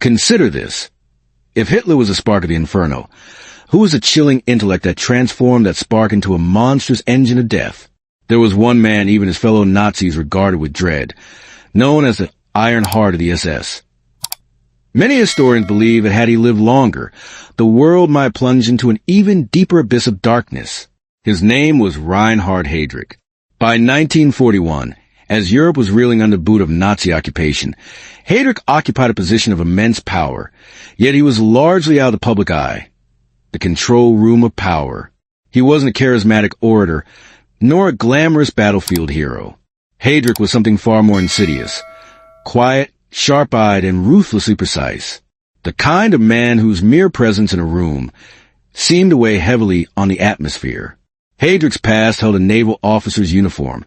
Consider this. If Hitler was a spark of the inferno, who was the chilling intellect that transformed that spark into a monstrous engine of death? There was one man even his fellow Nazis regarded with dread, known as the Iron Heart of the SS. Many historians believe that had he lived longer, the world might plunge into an even deeper abyss of darkness. His name was Reinhard Heydrich. By 1941, as Europe was reeling under the boot of Nazi occupation, Heydrich occupied a position of immense power, yet he was largely out of the public eye. The control room of power. He wasn't a charismatic orator, nor a glamorous battlefield hero. Heydrich was something far more insidious. Quiet, sharp-eyed, and ruthlessly precise. The kind of man whose mere presence in a room seemed to weigh heavily on the atmosphere. Heydrich's past held a naval officer's uniform,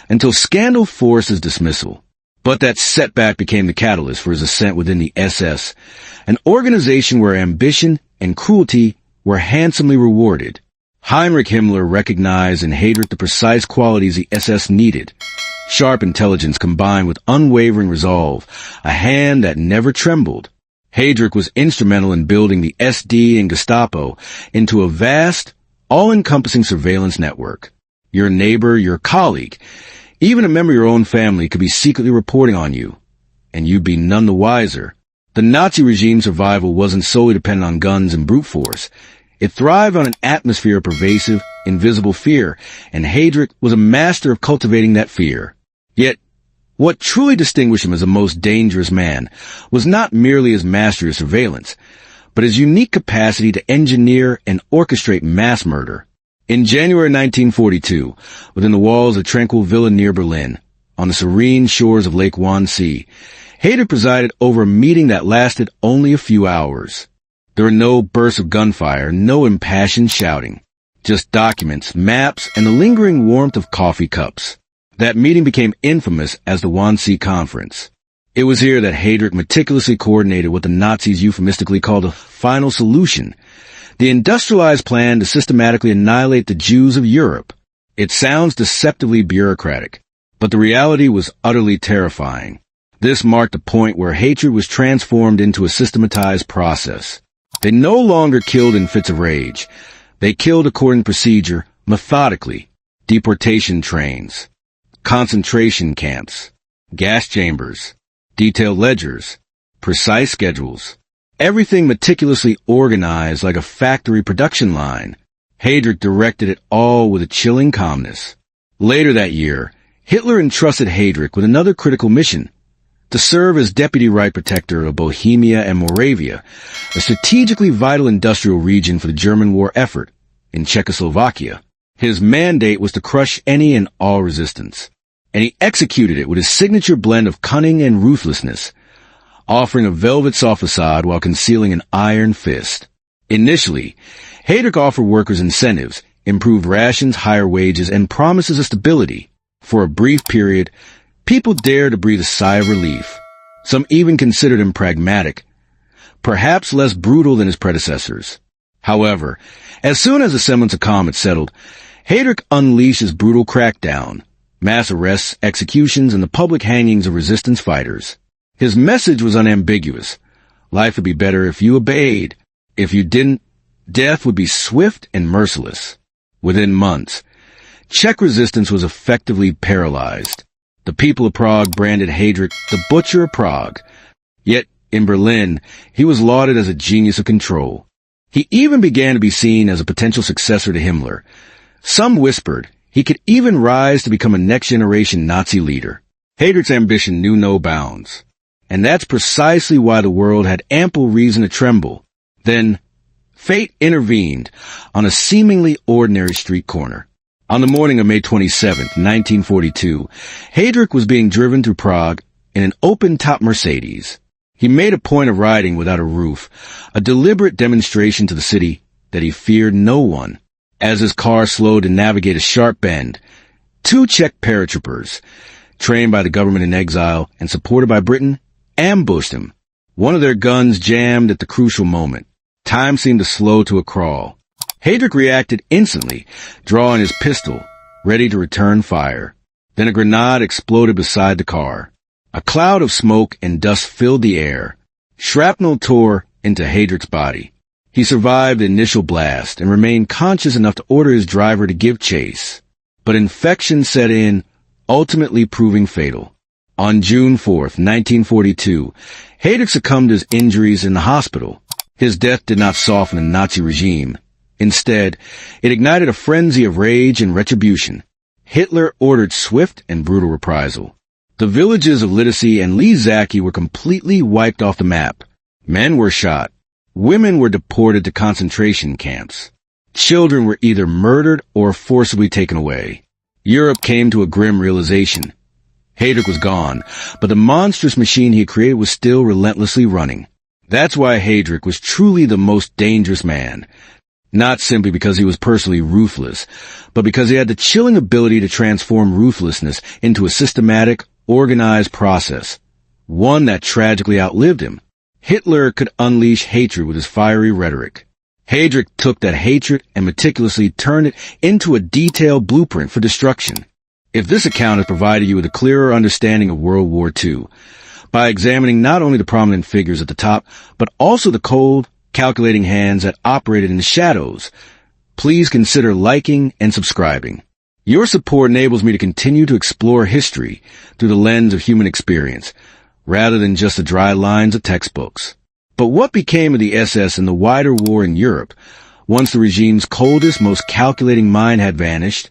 until scandal forced his dismissal. But that setback became the catalyst for his ascent within the SS, an organization where ambition and cruelty were handsomely rewarded. Heinrich Himmler recognized in Heydrich the precise qualities the SS needed. Sharp intelligence combined with unwavering resolve, a hand that never trembled. Heydrich was instrumental in building the SD and Gestapo into a vast, all-encompassing surveillance network. Your neighbor, your colleague, even a member of your own family could be secretly reporting on you, and you'd be none the wiser. The Nazi regime's survival wasn't solely dependent on guns and brute force. It thrived on an atmosphere of pervasive, invisible fear, and Heydrich was a master of cultivating that fear. Yet, what truly distinguished him as the most dangerous man was not merely his mastery of surveillance, but his unique capacity to engineer and orchestrate mass murder. In January 1942, within the walls of a tranquil villa near Berlin, on the serene shores of Lake Wannsee, Heydrich presided over a meeting that lasted only a few hours. There were no bursts of gunfire, no impassioned shouting, just documents, maps, and the lingering warmth of coffee cups. That meeting became infamous as the Wannsee Conference. It was here that Heydrich meticulously coordinated what the Nazis euphemistically called a final solution, the industrialized plan to systematically annihilate the Jews of Europe. It sounds deceptively bureaucratic, but the reality was utterly terrifying. This marked the point where hatred was transformed into a systematized process. They no longer killed in fits of rage. They killed according to procedure, methodically. Deportation trains, concentration camps, gas chambers, detailed ledgers, precise schedules. Everything meticulously organized like a factory production line. Heydrich directed it all with a chilling calmness. Later that year, Hitler entrusted Heydrich with another critical mission, to serve as Deputy Right Protector of Bohemia and Moravia, a strategically vital industrial region for the German war effort in Czechoslovakia. His mandate was to crush any and all resistance, and he executed it with his signature blend of cunning and ruthlessness, offering a velvet soft facade while concealing an iron fist. Initially, Heydrich offered workers incentives, improved rations, higher wages, and promises of stability. For a brief period, people dared to breathe a sigh of relief. Some even considered him pragmatic, perhaps less brutal than his predecessors. However, as soon as the semblance of calm had settled, Heydrich unleashed his brutal crackdown, mass arrests, executions, and the public hangings of resistance fighters. His message was unambiguous. Life would be better if you obeyed. If you didn't, death would be swift and merciless. Within months, Czech resistance was effectively paralyzed. The people of Prague branded Heydrich the Butcher of Prague. Yet, in Berlin, he was lauded as a genius of control. He even began to be seen as a potential successor to Himmler. Some whispered he could even rise to become a next-generation Nazi leader. Heydrich's ambition knew no bounds. And that's precisely why the world had ample reason to tremble. Then, fate intervened on a seemingly ordinary street corner. On the morning of May 27, 1942, Heydrich was being driven through Prague in an open-top Mercedes. He made a point of riding without a roof, a deliberate demonstration to the city that he feared no one. As his car slowed to navigate a sharp bend, two Czech paratroopers, trained by the government in exile and supported by Britain, ambushed him. One of their guns jammed at the crucial moment. Time seemed to slow to a crawl. Heydrich reacted instantly, drawing his pistol, ready to return fire. Then a grenade exploded beside the car. A cloud of smoke and dust filled the air. Shrapnel tore into Heydrich's body. He survived the initial blast and remained conscious enough to order his driver to give chase. But infection set in, ultimately proving fatal. On June 4th, 1942, Heydrich succumbed to his injuries in the hospital. His death did not soften the Nazi regime. Instead, it ignited a frenzy of rage and retribution. Hitler ordered swift and brutal reprisal. The villages of Lidice and Lizaki were completely wiped off the map. Men were shot. Women were deported to concentration camps. Children were either murdered or forcibly taken away. Europe came to a grim realization. Heydrich was gone, but the monstrous machine he had created was still relentlessly running. That's why Heydrich was truly the most dangerous man. Not simply because he was personally ruthless, but because he had the chilling ability to transform ruthlessness into a systematic, organized process. One that tragically outlived him. Hitler could unleash hatred with his fiery rhetoric. Heydrich took that hatred and meticulously turned it into a detailed blueprint for destruction. If this account has provided you with a clearer understanding of World War II, by examining not only the prominent figures at the top, but also the cold, calculating hands that operated in the shadows, please consider liking and subscribing. Your support enables me to continue to explore history through the lens of human experience, rather than just the dry lines of textbooks. But what became of the SS in the wider war in Europe, once the regime's coldest, most calculating mind had vanished?